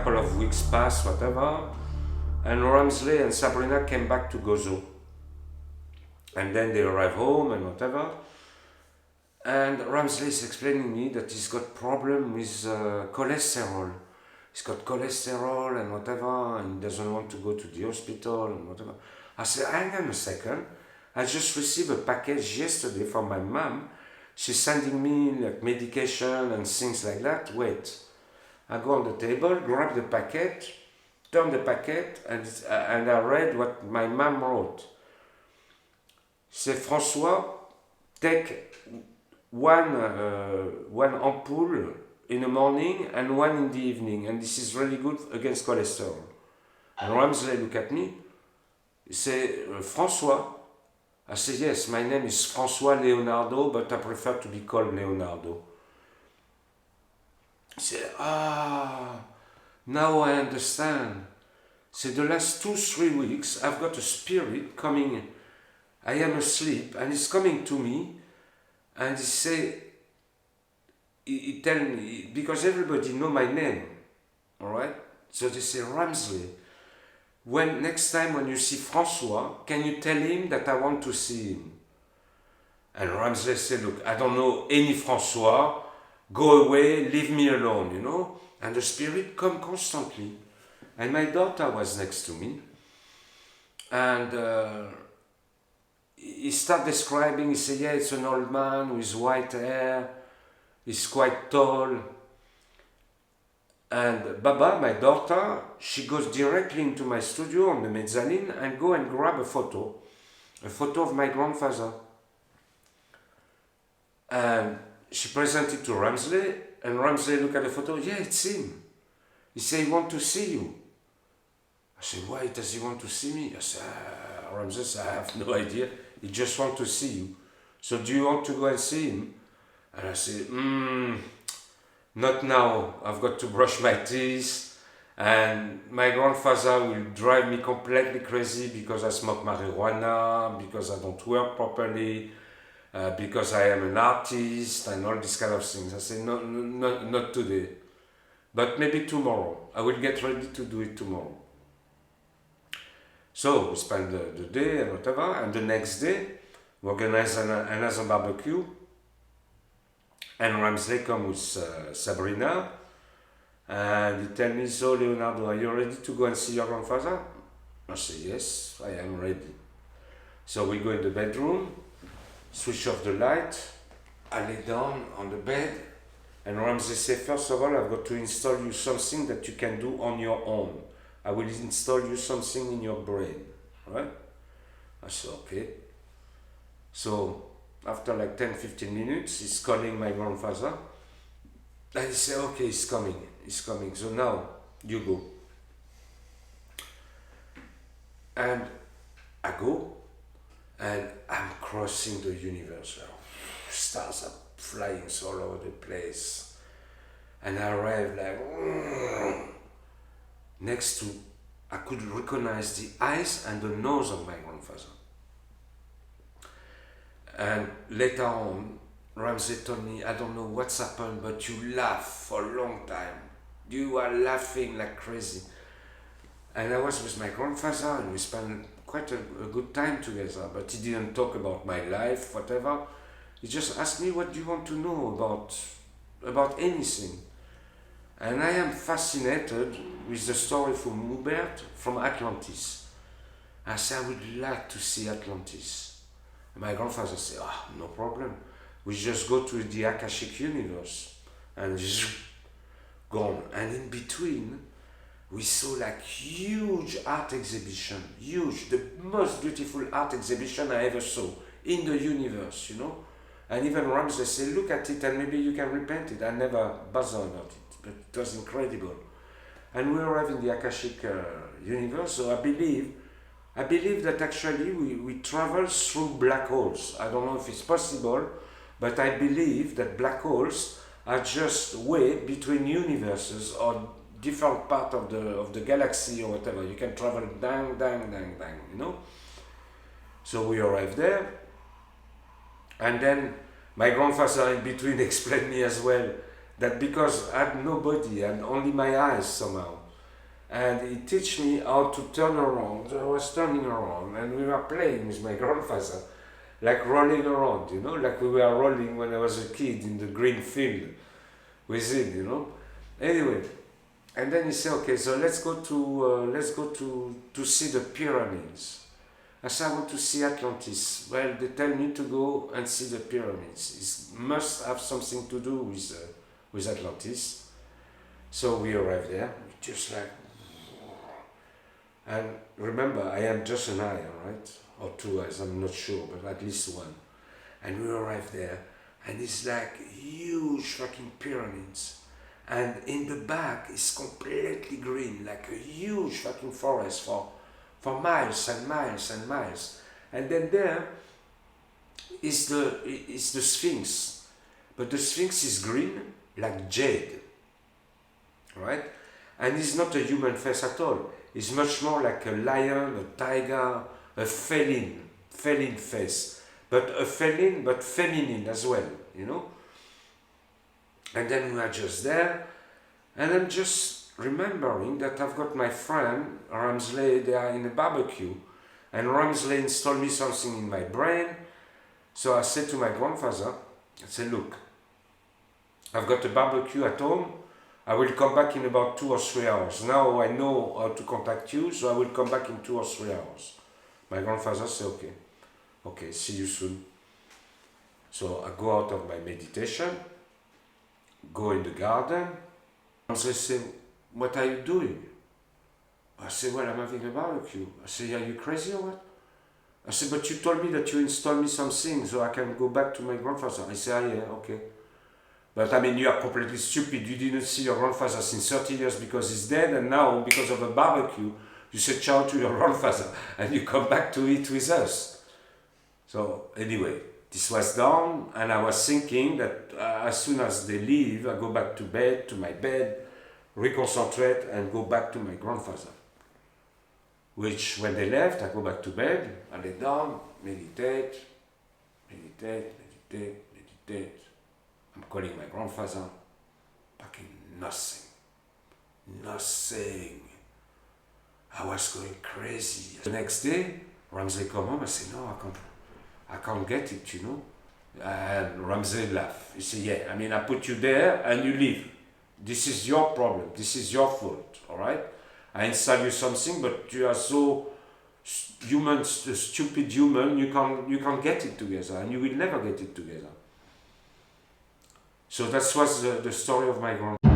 couple of weeks passed, whatever, and Ramsley and Sabrina came back to Gozo. And then they arrive home and whatever. And Ramsley is explaining me that he's got problem with cholesterol. He's got cholesterol and whatever, and he doesn't want to go to the hospital and whatever. I said, hang on a second. I just received a package yesterday from my mom. She's sending me like medication and things like that. Wait. I go on the table, grab the packet, turn the packet, and I read what my mom wrote. She said, François, take one ampoule in the morning and one in the evening, and this is really good against cholesterol. And Ramsley look at me, he say, François? I say, yes, my name is François Leonardo, but I prefer to be called Leonardo. He said, now I understand. So the last 2-3 weeks, I've got a spirit coming. I am asleep, and he's coming to me, and he tell me, because everybody know my name, all right? So they say, Ramsley, next time when you see François, can you tell him that I want to see him? And Ramsley said, look, I don't know any François, go away, leave me alone, you know? And the spirit come constantly. And my daughter was next to me, and he started describing, he said, yeah, it's an old man with white hair, he's quite tall. And Baba, my daughter, she goes directly into my studio on the mezzanine and go and grab a photo of my grandfather. And she presented it to Ramsley, and Ramsley looked at the photo, yeah, it's him. He said, he wants to see you. I said, why does he want to see me? I said, Ramsley said, I have no idea. He just wants to see you. So do you want to go and see him? And I said, not now. I've got to brush my teeth. And my grandfather will drive me completely crazy because I smoke marijuana, because I don't work properly, because I am an artist and all these kind of things. I said, no, not today. But maybe tomorrow. I will get ready to do it tomorrow. So we spend the day and whatever, and the next day we organize another barbecue, and Ramsley come with Sabrina, and he tell me, so Leonardo, are you ready to go and see your grandfather? I say, yes, I am ready. So we go in the bedroom, switch off the light, I lay down on the bed, and Ramsley say, first of all, I've got to install you something that you can do on your own. I will install you something in your brain, right? I said, okay. So after like 10-15 minutes, he's calling my grandfather. And he said, okay, he's coming. So now you go. And I go, and I'm crossing the universe. Stars are flying all over the place. And I arrive like, next to, I could recognize the eyes and the nose of my grandfather. And later on, Ramsley told me, I don't know what's happened, but you laugh for a long time. You are laughing like crazy. And I was with my grandfather, and we spent quite a good time together, but he didn't talk about my life, whatever. He just asked me, what do you want to know about anything? And I am fascinated with the story from Hubert from Atlantis. I said, I would like to see Atlantis. And my grandfather said, no problem. We just go to the Akashic universe and gone. And in between, we saw like huge art exhibition, huge, the most beautiful art exhibition I ever saw in the universe, you know. And even Ramsley said, look at it and maybe you can repaint it. I never bothered about it. But it was incredible. And we arrived in the Akashic universe, so I believe that actually we travel through black holes. I don't know if it's possible, but I believe that black holes are just way between universes or different part of the galaxy or whatever. You can travel down, you know? So we arrived there, and then my grandfather in between explained me as well that because I had nobody and only my eyes somehow, and he teach me how to turn around. So I was turning around, and we were playing with my grandfather, like rolling around, you know, like we were rolling when I was a kid in the green field with him, you know. Anyway, and then he said, okay, so let's go to see the pyramids. I said, I want to see Atlantis. Well, they tell me to go and see the pyramids. It must have something to do with Atlantis. So we arrived there, just like, and remember, I am just an eye, right? Or two eyes, I'm not sure, but at least one. And we arrived there, and it's like huge fucking pyramids. And in the back, it's completely green, like a huge fucking forest for miles and miles and miles. And then there is the Sphinx. But the Sphinx is green, like jade, right? And it's not a human face at all. It's much more like a lion, a tiger, a feline face. But a feline, but feminine as well, you know? And then we are just there, and I'm just remembering that I've got my friend, Ramsley, there in a barbecue, and Ramsley installed me something in my brain. So I said to my grandfather, I said, look, I've got a barbecue at home, I will come back in about 2 or 3 hours. Now I know how to contact you, so I will come back in 2 or 3 hours. My grandfather said, okay, see you soon. So I go out of my meditation, go in the garden, and they say, what are you doing? I say, well, I'm having a barbecue. I say, are you crazy or what? I said, but you told me that you installed me something so I can go back to my grandfather. I say, yeah, okay. But I mean, you are completely stupid. You didn't see your grandfather since 30 years because he's dead, and now, because of a barbecue, you said ciao to your grandfather, and you come back to eat with us. So anyway, this was done, and I was thinking that as soon as they leave, I go back to bed, to my bed, reconcentrate, and go back to my grandfather. Which, when they left, I go back to bed, I lay down, meditate. I'm calling my grandfather, fucking nothing. I was going crazy. The next day, Ramsley come home, I say, no, I can't get it, you know. And Ramsley laughed. He said, yeah, I mean, I put you there and you leave. This is your problem. This is your fault, all right? I install you something, but you are so human, stupid human, you can't get it together, and you will never get it together. So that was the story of my grandfather.